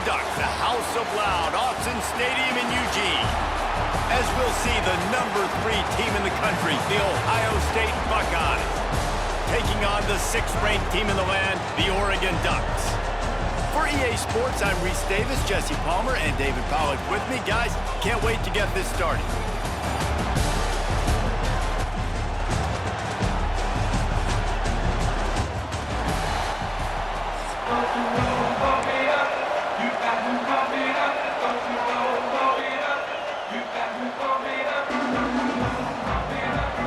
Ducks, the House of Loud, Autzen Stadium in Eugene. As we'll see the #3 team in the country, the Ohio State Buckeyes, taking on the 6th-ranked team in the land, the Oregon Ducks. For EA Sports, I'm Reese Davis, Jesse Palmer, and David Pollack with me. Guys, can't wait to get this started.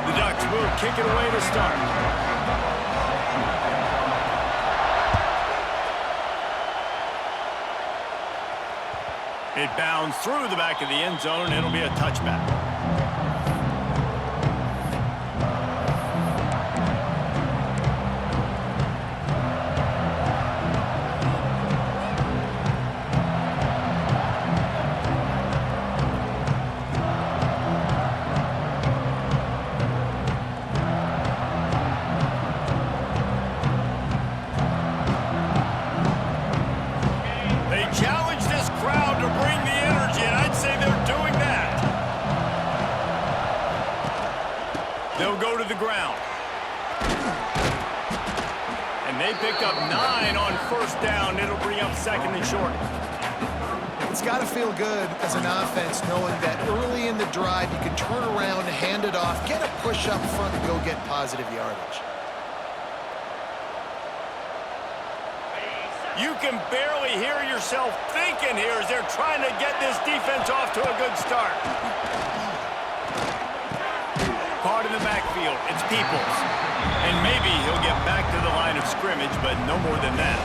The Ducks will kick it away to start. It bounds through the back of the end zone, and it'll be a touchback. They'll go to the ground. And they pick up 9 on 1st down. It'll bring up 2nd and short. It's got to feel good as an offense knowing that early in the drive you can turn around, hand it off, get a push up front, and go get positive yardage. You can barely hear yourself thinking here as they're trying to get this defense off to a good start. Part in the backfield, it's Peoples. And maybe he'll get back to the line of scrimmage, but no more than that.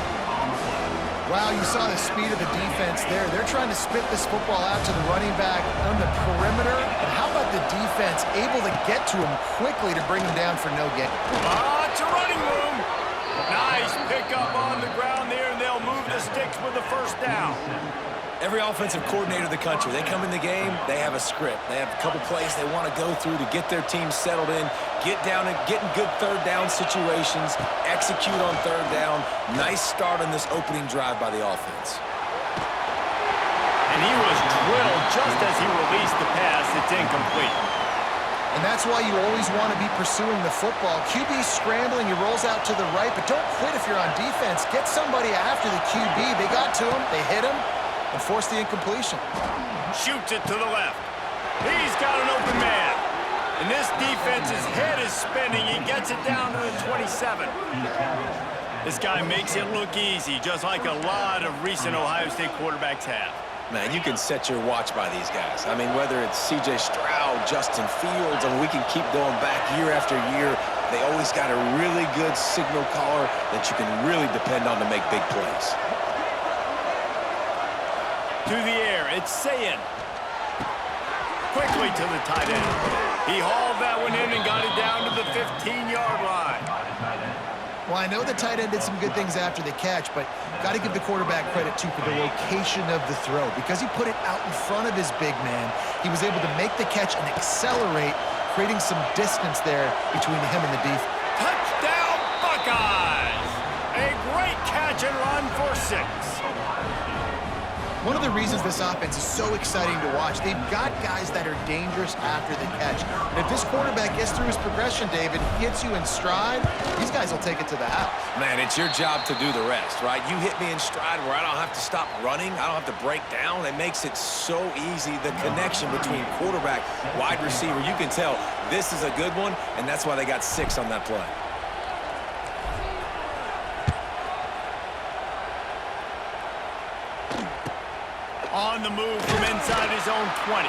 Wow, you saw the speed of the defense there. They're trying to spit this football out to the running back on the perimeter. And how about the defense able to get to him quickly to bring him down for no gain? It's a running room. Nice pickup on the ground there, and they'll move the sticks with the 1st down. Every offensive coordinator in the country, they come in the game, they have a script. They have a couple plays they want to go through to get their team settled in, get down and get in good 3rd down situations, execute on 3rd down. Nice start on this opening drive by the offense. And he was drilled just as he released the pass. It's incomplete. And that's why you always want to be pursuing the football. QB's scrambling, he rolls out to the right, but don't quit if you're on defense. Get somebody after the QB. They got to him, they hit him, and force the incompletion. Shoots it to the left. He's got an open man. And this defense's head is spinning. He gets it down to the 27. This guy makes it look easy, just like a lot of recent Ohio State quarterbacks have. Man, you can set your watch by these guys. I mean, whether it's C.J. Stroud, Justin Fields, and we can keep going back year after year. They always got a really good signal caller that you can really depend on to make big plays. To the air, it's Sayin. Quickly to the tight end. He hauled that one in and got it down to the 15-yard line. Well, I know the tight end did some good things after the catch, but got to give the quarterback credit, too, for the location of the throw. Because he put it out in front of his big man, he was able to make the catch and accelerate, creating some distance there between him and the defense. Touchdown, Buckeyes! A great catch and run for 6. One of the reasons this offense is so exciting to watch, they've got guys that are dangerous after the catch. And if this quarterback gets through his progression, David, hits you in stride, these guys will take it to the house. Man, it's your job to do the rest, right? You hit me in stride where I don't have to stop running. I don't have to break down. It makes it so easy, the connection between quarterback, wide receiver. You can tell this is a good one, and that's why they got 6 on that play. On the move from inside his own 20.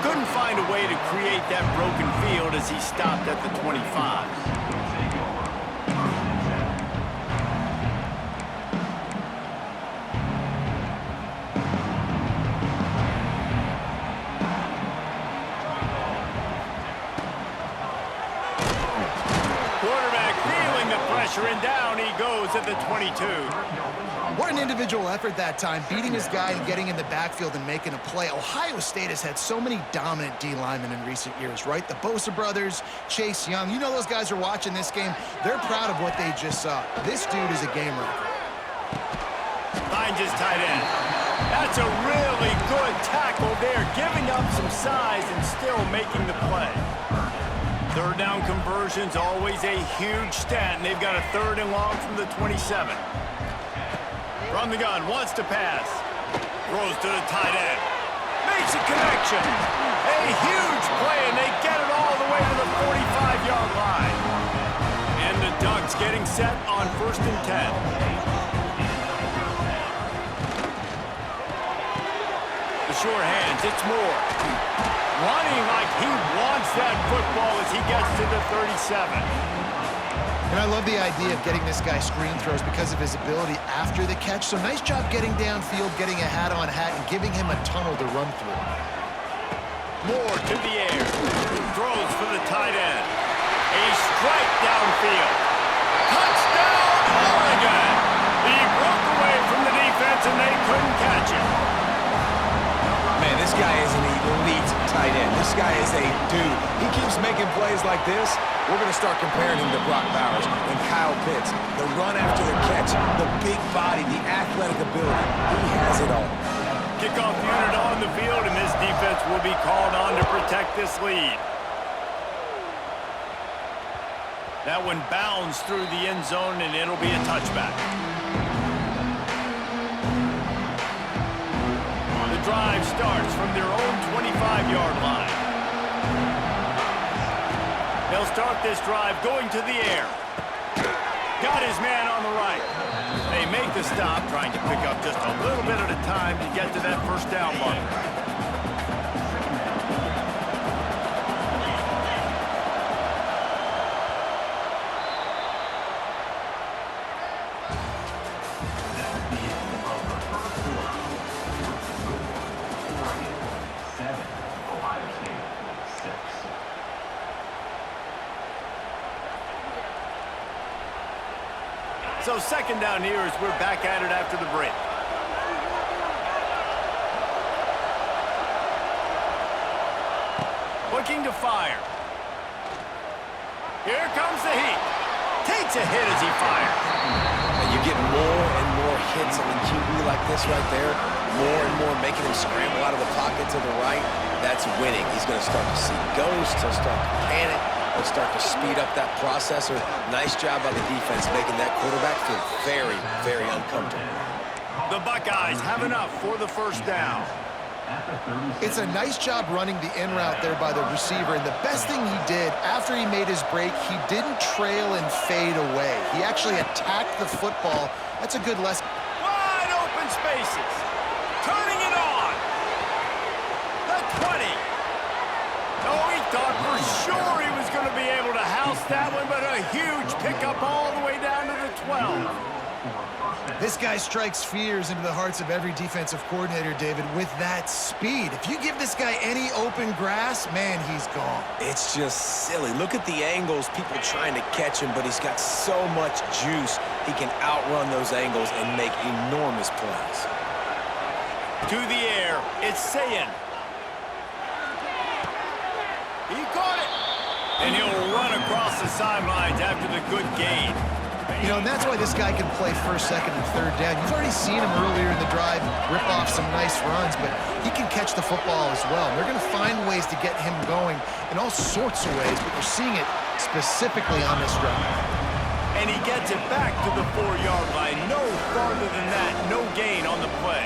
Couldn't find a way to create that broken field as he stopped at the 25. Quarterback feeling the pressure, and down he goes at the 22. What an individual effort that time, beating his guy and getting in the backfield and making a play. Ohio State has had so many dominant D linemen in recent years, right? The Bosa brothers, Chase Young. You know those guys are watching this game. They're proud of what they just saw. This dude is a game wrecker. Finds his tight end. That's a really good tackle there, giving up some size and still making the play. Third down conversion's always a huge stat, and they've got a 3rd and long from the 27. From the gun, wants to pass. Throws to the tight end. Makes a connection. A huge play, and they get it all the way to the 45-yard line. And the Ducks getting set on 1st and 10. Short hands, it's Moore. Running like he wants that football as he gets to the 37. And I love the idea of getting this guy screen throws because of his ability after the catch. So nice job getting downfield, getting a hat-on-hat, and giving him a tunnel to run through. Moore to the air. Throws for the tight end. A strike downfield. Touchdown, Oregon! He broke away from the defense, and they couldn't catch him. Man, this guy is an elite tight end. This guy is a dude. He keeps making plays like this. We're going to start comparing him to Brock Bowers and Kyle Pitts. The run after the catch, the big body, the athletic ability. He has it all. Kickoff unit on the field, and this defense will be called on to protect this lead. That one bounds through the end zone, and it'll be a touchback. The drive starts from their own 25-yard line. They'll start this drive going to the air. Got his man on the right. They make the stop, trying to pick up just a little bit at a time to get to that 1st down marker. So 2nd down here as we're back at it after the break. Looking to fire. Here comes the heat. Takes a hit as he fires. And you get more and more hits on the QB like this right there. More and more making him scramble out of the pocket to the right. That's winning. He's going to start to see ghosts. He'll start to panic. He'll start to speed up that processor. Nice job by the defense making that quarterback feel very, very uncomfortable. The Buckeyes have enough for the 1st down. It's a nice job running the in route there by the receiver, and the best thing he did after he made his break, he didn't trail and fade away. He actually attacked the football. That's a good lesson. Wide open spaces. Turning it on. The 20. Oh, he thought for sure he was going to be able to house that one, but a huge pickup all the way down to the 12. This guy strikes fears into the hearts of every defensive coordinator, David, with that speed. If you give this guy any open grass, man, he's gone. It's just silly. Look at the angles, people trying to catch him, but he's got so much juice. He can outrun those angles and make enormous plays. To the air, it's Sayin. He caught it. And he'll run across the sidelines after the good gain. You know, and that's why this guy can play 1st, 2nd, and 3rd down. You've already seen him earlier in the drive rip off some nice runs, but he can catch the football as well. And they're going to find ways to get him going in all sorts of ways, but you're seeing it specifically on this drive. And he gets it back to the 4-yard line. No farther than that. No gain on the play.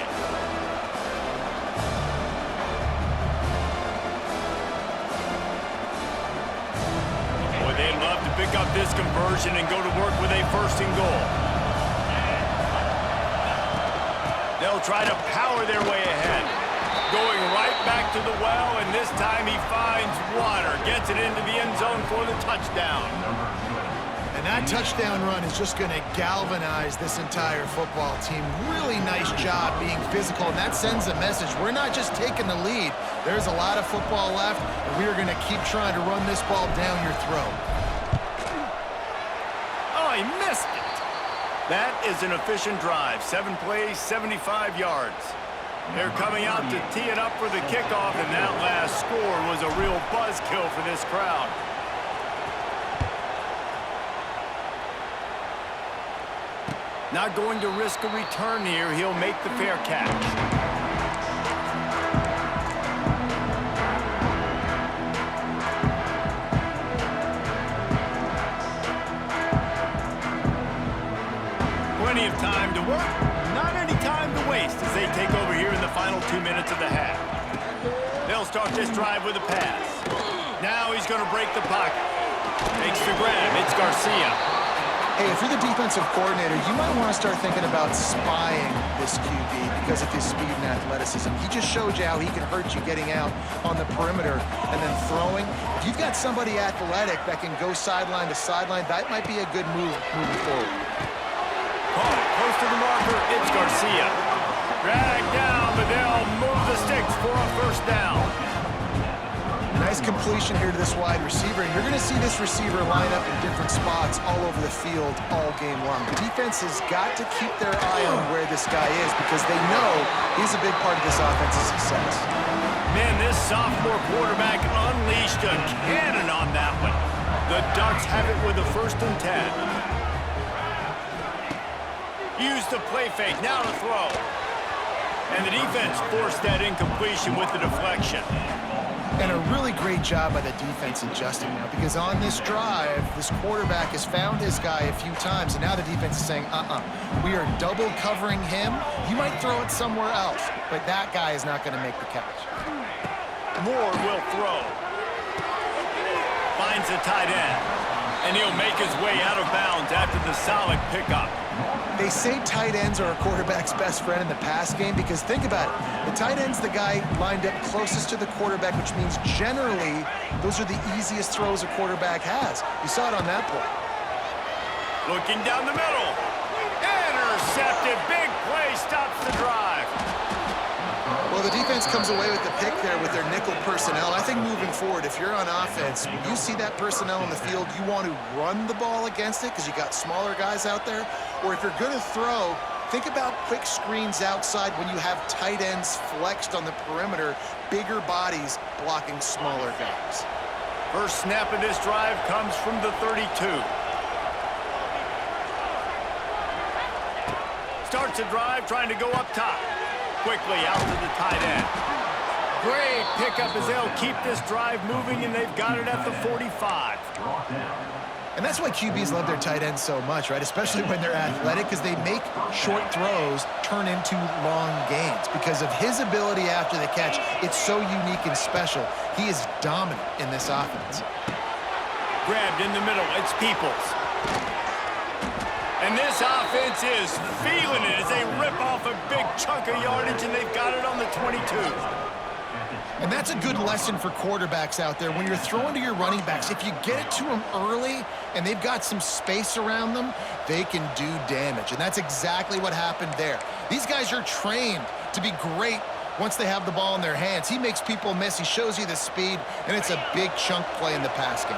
They'd love to pick up this conversion and go to work with a 1st and goal. They'll try to power their way ahead. Going right back to the well, and this time he finds water. Gets it into the end zone for the touchdown. And that touchdown run is just going to galvanize this entire football team. Really nice job being physical, and that sends a message. We're not just taking the lead. There's a lot of football left, and we are going to keep trying to run this ball down your throat. Oh, he missed it. That is an efficient drive. 7 plays, 75 yards. They're coming out to tee it up for the kickoff, and that last score was a real buzzkill for this crowd. Not going to risk a return here. He'll make the fair catch. Plenty of time to work, not any time to waste as they take over here in the final 2 minutes of the half. They'll start this drive with a pass. Now he's going to break the pocket. Makes the grab. It's Garcia. Hey, if you're the defensive coordinator, you might want to start thinking about spying this QB because of his speed and athleticism. He just showed you how he can hurt you getting out on the perimeter and then throwing. If you've got somebody athletic that can go sideline to sideline, that might be a good move moving forward. Caught close to the marker. It's Garcia. Dragged down, but they'll move the sticks for a first down. Nice completion here to this wide receiver, and you're going to see this receiver line up in different spots all over the field all game long. The defense has got to keep their eye on where this guy is because they know he's a big part of this offense's success. Man, this sophomore quarterback unleashed a cannon on that one. The Ducks have it with a 1st and 10. Use the play fake, now to throw. And the defense forced that incompletion with the deflection. And a really great job by the defense adjusting now because on this drive, this quarterback has found his guy a few times, and now the defense is saying, we are double covering him. You might throw it somewhere else, but that guy is not going to make the catch. Moore will throw. Finds the tight end. And he'll make his way out of bounds after the solid pickup. They say tight ends are a quarterback's best friend in the pass game because think about it. The tight end's the guy lined up closest to the quarterback, which means generally those are the easiest throws a quarterback has. You saw it on that play. Looking down the middle. Intercepted. Big play stops the drive. Well, the defense comes away with the pick there with their nickel personnel. I think moving forward, if you're on offense, when you see that personnel in the field, you want to run the ball against it because you got smaller guys out there. Or if you're going to throw, think about quick screens outside when you have tight ends flexed on the perimeter, bigger bodies blocking smaller guys. First snap of this drive comes from the 32. Starts the drive trying to go up top. Quickly out to the tight end. Great pickup as they'll keep this drive moving, and they've got it at the 45. And that's why QBs love their tight ends so much, right? Especially when they're athletic, because they make short throws turn into long gains. Because of his ability after the catch, it's so unique and special. He is dominant in this offense. Grabbed in the middle. It's Peoples. And this offense is feeling it as they rip off a big chunk of yardage, and they've got it on the 22. And that's a good lesson for quarterbacks out there. When you're throwing to your running backs, if you get it to them early and they've got some space around them, they can do damage. And that's exactly what happened there. These guys are trained to be great once they have the ball in their hands. He makes people miss. He shows you the speed, and it's a big chunk play in the pass game.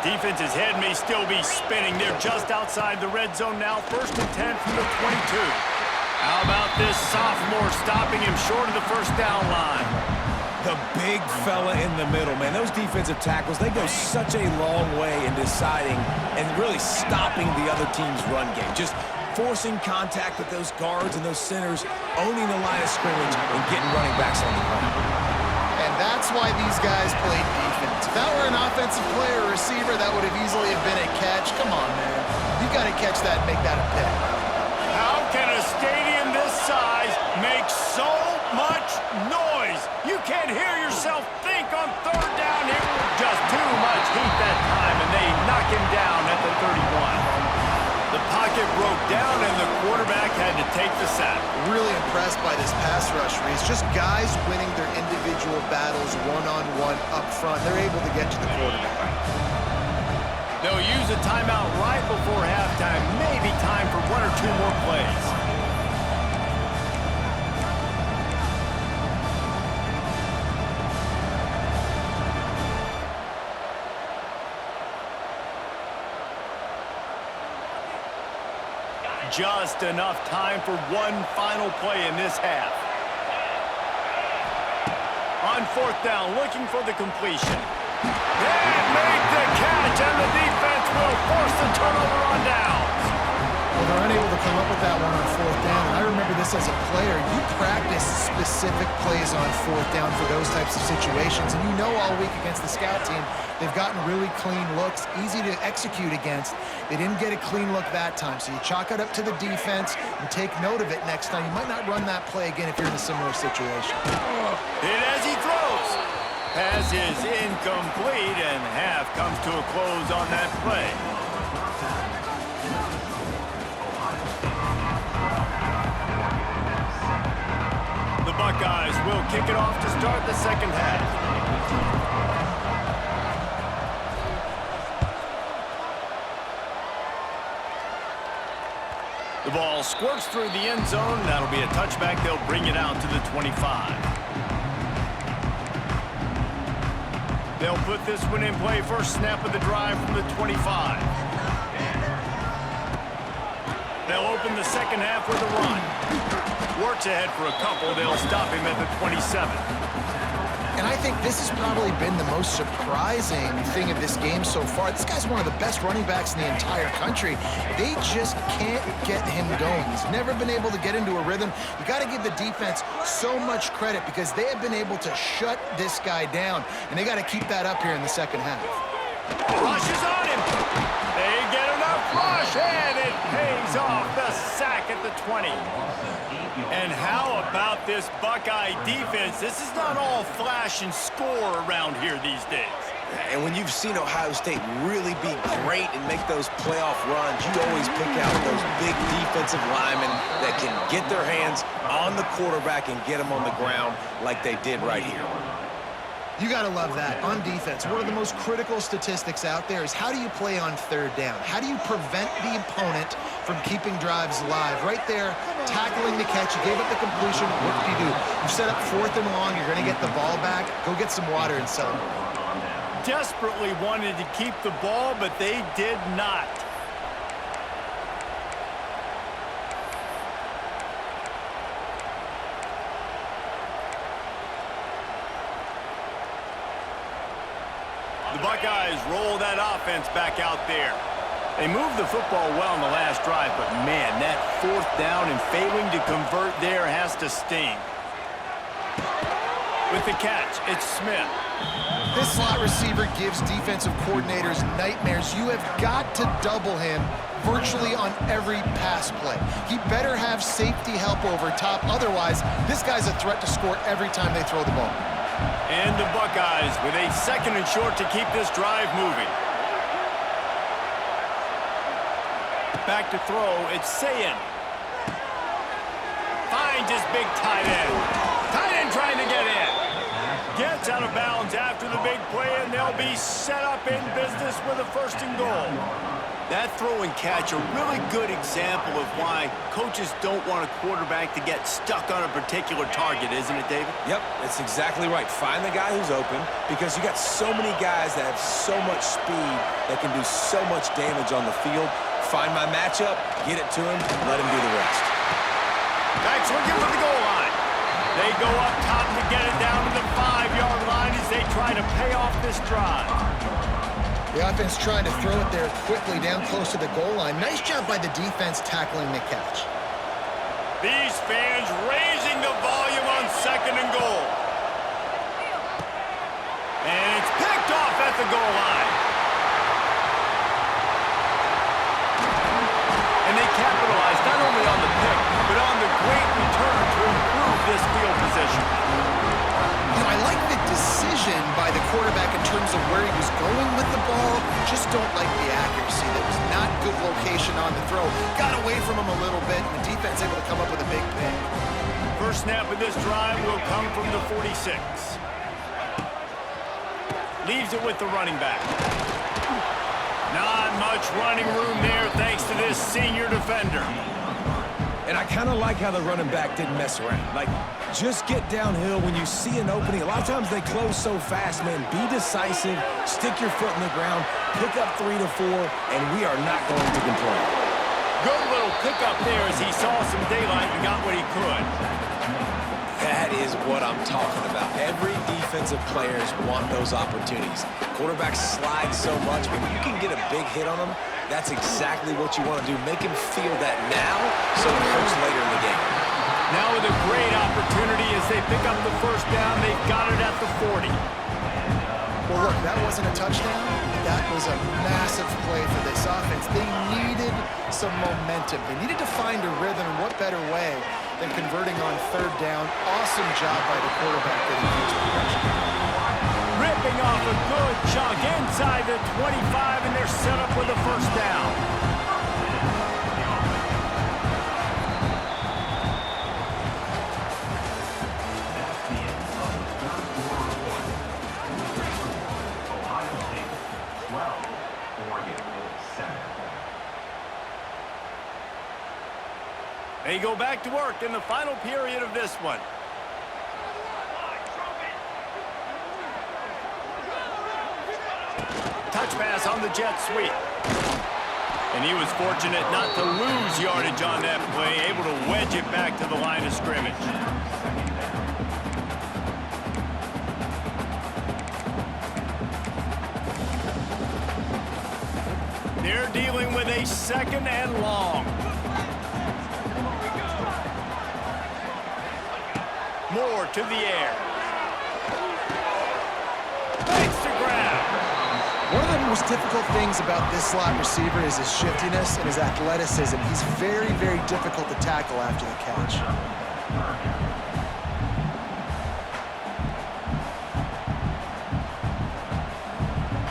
The defense's head may still be spinning. They're just outside the red zone now. 1st and 10 from the 22. How about this sophomore stopping him short of the first down line? The big fella in the middle, man. Those defensive tackles, they go such a long way in deciding and really stopping the other team's run game. Just forcing contact with those guards and those centers, owning the line of scrimmage and getting running backs on the ground. And that's why these guys played defense. If that were an offensive player or receiver, that would have easily been a catch. Come on, man. You got to catch that and make that a pick. How can a stadium this size make so much noise? You can't hear yourself think on 3rd down here. Just too much heat that time, and they knock him down at the 31. The pocket broke down, and the quarterback had to take the sack. Really impressed by this pass rush, Reese. Just guys winning their individual battles one-on-one up front. They're able to get to the quarterback. They'll use a timeout right before halftime. Maybe time for 1 or 2 more plays. Just enough time for one final play in this half. On 4th down, looking for the completion. They make the catch, and the defense will force the turnover on downs. Well, they're unable to come up with that one on 4th down. And I remember this as a player. You practice specific plays on fourth down for those types of situations, and you know all week against the scout team, they've gotten really clean looks, easy to execute against. They didn't get a clean look that time, so you chalk it up to the defense and take note of it next time. You might not run that play again if you're in a similar situation. Hit as he throws. Pass is incomplete, and half comes to a close on that play. The Buckeyes will kick it off to start the second half. The ball squirts through the end zone. That'll be a touchback. They'll bring it out to the 25. They'll put this one in play. First snap of the drive from the 25. They'll open the second half with a run. Works ahead for a couple. They'll stop him at the 27. And I think this has probably been the most surprising thing of this game so far. This guy's one of the best running backs in the entire country. They just can't get him going. He's never been able to get into a rhythm. You got to give the defense so much credit because they have been able to shut this guy down, and they got to keep that up here in the second half. Rush is on him. They get enough rush, and it pays off. The sack at the 20. And how about this Buckeye defense? This is not all flash and score around here these days. And when you've seen Ohio State really be great and make those playoff runs, you always pick out those big defensive linemen that can get their hands on the quarterback and get him on the ground like they did right here. You got to love that. On defense, one of the most critical statistics out there is how do you play on third down? How do you prevent the opponent from keeping drives alive? Right there, tackling the catch. You gave up the completion. What do? You set up fourth and long. You're going to get the ball back. Go get some water and celebrate. Desperately wanted to keep the ball, but they did not. The Buckeyes roll that offense back out there. They moved the football well in the last drive, but man, that fourth down and failing to convert there has to sting. With the catch, it's Smith. This slot receiver gives defensive coordinators nightmares. You have got to double him virtually on every pass play. He better have safety help over top. Otherwise, this guy's a threat to score every time they throw the ball. And the Buckeyes with a second and short to keep this drive moving. Back to throw, it's Sayin. Finds his big tight end. Tight end trying to get in. Gets out of bounds after the big play, and they'll be set up in business with a first and goal. That throw and catch, a really good example of why coaches don't want a quarterback to get stuck on a particular target, isn't it, David? Yep, that's exactly right. Find the guy who's open because you got so many guys that have so much speed that can do so much damage on the field. Find my matchup, get it to him, let him do the rest. Back looking for the goal line. They go up top to get it down to the 5-yard line as they try to pay off this drive. The offense trying to throw it there quickly down close to the goal line. Nice job by the defense tackling the catch. These fans raising the volume on second and goal. And it's picked off at the goal line. And they capitalized not only on the pick, but on the great return to improve this field position. You know, I like the decision by the quarterback in terms of where he was going with the ball. Just don't like the accuracy. That was not good location on the throw. Got away from him a little bit, and the defense able to come up with a big pick. First snap of this drive will come from the 46. Leaves it with the running back. Not much running room there thanks to this senior defender. And I kind of like how the running back didn't mess around. Like, just get downhill when you see an opening. A lot of times they close so fast, man. Be decisive, stick your foot in the ground, pick up 3 to 4, and we are not going to complain. Good little pickup there as he saw some daylight and got what he could. That is what I'm talking about. Every defensive players want those opportunities. Quarterbacks slide so much, but you can get a big hit on them. That's exactly what you want to do. Make him feel that now so it hurts later in the game. Now with a great opportunity as they pick up the first down. They've got it at the 40. Well, look, that wasn't a touchdown. That was a massive play for this offense. They needed some momentum. They needed to find a rhythm, and what better way than converting on third down. Awesome job by the quarterback getting his progression. Ripping off a good chunk inside the 25, and they're set up with a first down. They go back to work in the final period of this one. Touch pass on the jet sweep. And he was fortunate not to lose yardage on that play, able to wedge it back to the line of scrimmage. They're dealing with a second and long. Moore to the air. Makes the grab. One of the most difficult things about this slot receiver is his shiftiness and his athleticism. He's very, very difficult to tackle after the catch.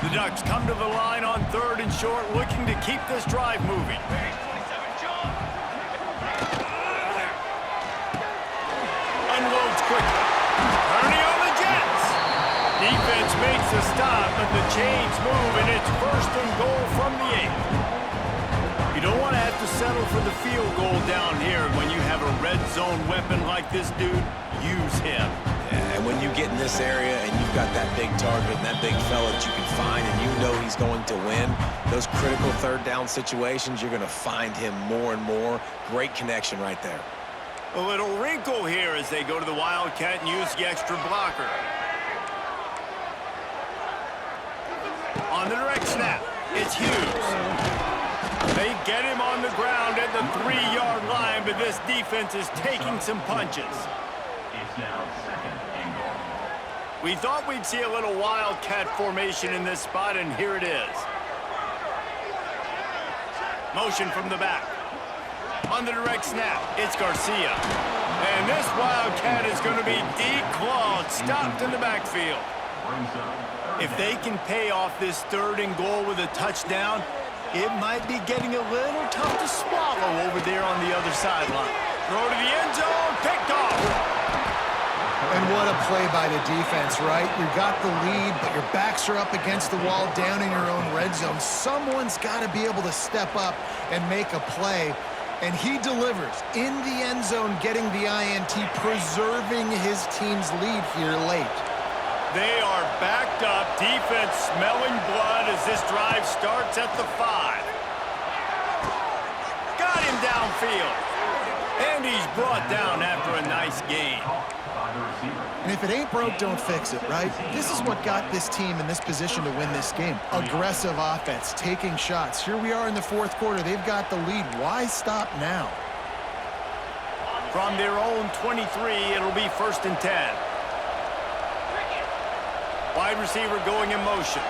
The Ducks come to the line on third and short, looking to keep this drive moving. Unloads quickly. Turning on the Jets. Defense makes a stop, but the chains move, and it's first and goal from the 8. You don't want to have to settle for the field goal down here when you have a red zone weapon like this dude. Use him. Yeah, and when you get in this area and you've got that big target and that big fella that you can find and you know he's going to win, those critical third down situations, you're going to find him more and more. Great connection right there. A little wrinkle here as they go to the Wildcat and use the extra blocker. On the direct snap, it's Hughes. They get him on the ground at the 3-yard line, but this defense is taking some punches. It's now second and goal. We thought we'd see a little Wildcat formation in this spot, and here it is. Motion from the back. On the direct snap, it's Garcia. And this Wildcat is going to be declawed, stopped in the backfield. If they can pay off this third and goal with a touchdown, it might be getting a little tough to swallow over there on the other sideline. Throw to the end zone, picked off. And what a play by the defense, right? You've got the lead, but your backs are up against the wall down in your own red zone. Someone's got to be able to step up and make a play. And he delivers in the end zone, getting the INT, preserving his team's lead here late. They are backed up, defense smelling blood as this drive starts at the 5. Got him downfield. And he's brought down after a nice gain. And if it ain't broke, don't fix it, right? This is what got this team in this position to win this game. Aggressive offense, taking shots. Here we are in the fourth quarter. They've got the lead. Why stop now? From their own 23, it'll be first and 10. Wide receiver going in motion.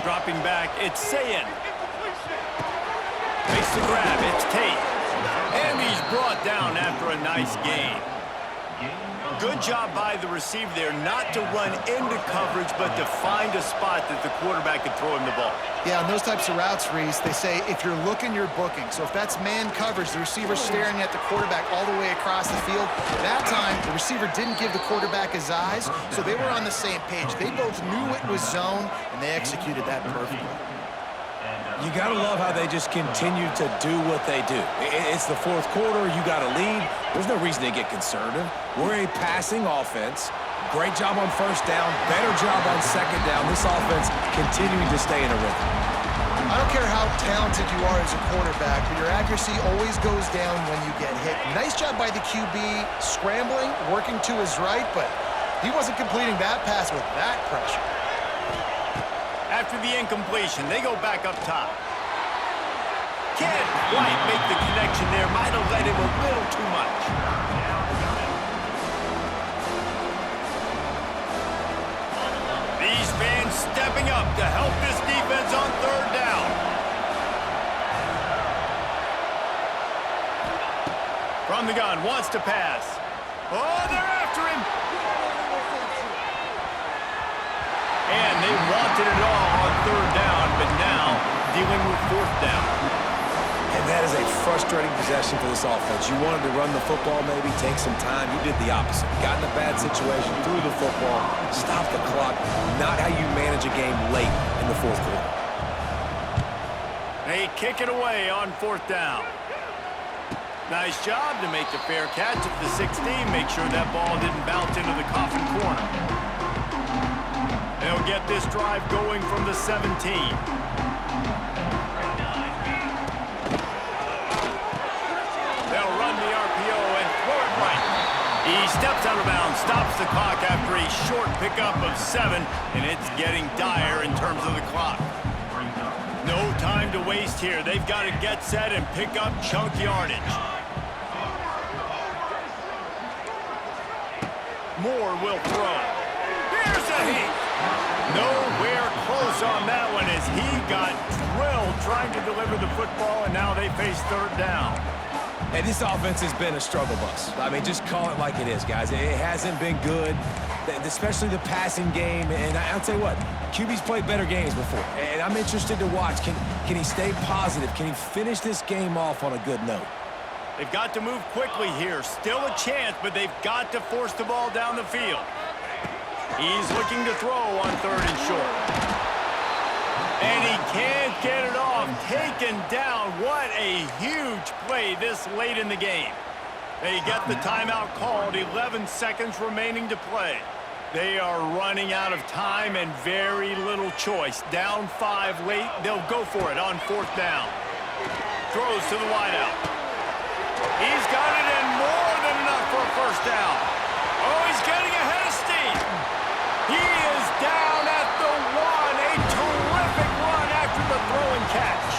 Dropping back, it's Sayin. Makes the grab, it's Tate. And he's brought down after a nice gain. Good job by the receiver there, not to run into coverage, but to find a spot that the quarterback could throw him the ball. Yeah, on those types of routes, Reese, they say if you're looking, you're booking. So if that's man coverage, the receiver's staring at the quarterback all the way across the field. That time, the receiver didn't give the quarterback his eyes, so they were on the same page. They both knew it was zone, and they executed that perfectly. You got to love how they just continue to do what they do. It's the fourth quarter. You got a lead. There's no reason to get conservative. We're a passing offense. Great job on first down. Better job on second down. This offense continuing to stay in a rhythm. I don't care how talented you are as a quarterback, but your accuracy always goes down when you get hit. Nice job by the QB scrambling, working to his right, but he wasn't completing that pass with that pressure. After the incompletion, they go back up top. Can't quite make the connection there. Might have let him a little too much. From the gun, wants to pass. Oh, they're after him. And they wanted it all on third down, but now dealing with fourth down. And that is a frustrating possession for this offense. You wanted to run the football, maybe take some time. You did the opposite. Got in a bad situation, threw the football, stopped the clock. Not how you manage a game late in the fourth quarter. They kick it away on fourth down. Nice job to make the fair catch at the 16. Make sure that ball didn't bounce into the coffin corner. They'll get this drive going from the 17. They'll run the RPO and throw it right. He steps out of bounds, stops the clock after a short pickup of 7, and it's getting dire in terms of the clock. No time to waste here. They've got to get set and pick up chunk yardage. Moore will throw. Here's a heat. Nowhere close on that one as he got drilled trying to deliver the football, and now they face third down. Hey, this offense has been a struggle bus. I mean, just call it like it is, guys. It hasn't been good, especially the passing game. And I'll tell you what, QB's played better games before. And I'm interested to watch. Can he stay positive? Can he finish this game off on a good note? They've got to move quickly here. Still a chance, but they've got to force the ball down the field. He's looking to throw on third and short. And he can't get it off. Taken down. What a huge play this late in the game. They get the timeout called. 11 seconds remaining to play. They are running out of time and very little choice. Down 5 late. They'll go for it on fourth down. Throws to the wideout. He's got it in more than enough for a first down. Oh, he's getting ahead of steam. He is down at the 1. A terrific run after the throw and catch.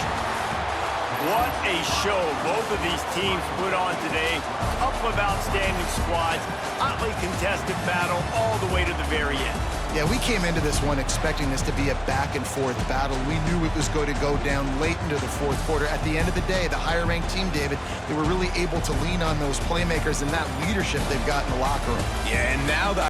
What a show both of these teams put on today. Couple of outstanding squads. Hotly contested battle all the way to the very end. Yeah, we came into this one expecting this to be a back-and-forth battle. We knew it was going to go down late into the fourth quarter. At the end of the day, the higher-ranked team, David, they were really able to lean on those playmakers and that leadership they've got in the locker room. Yeah, and now the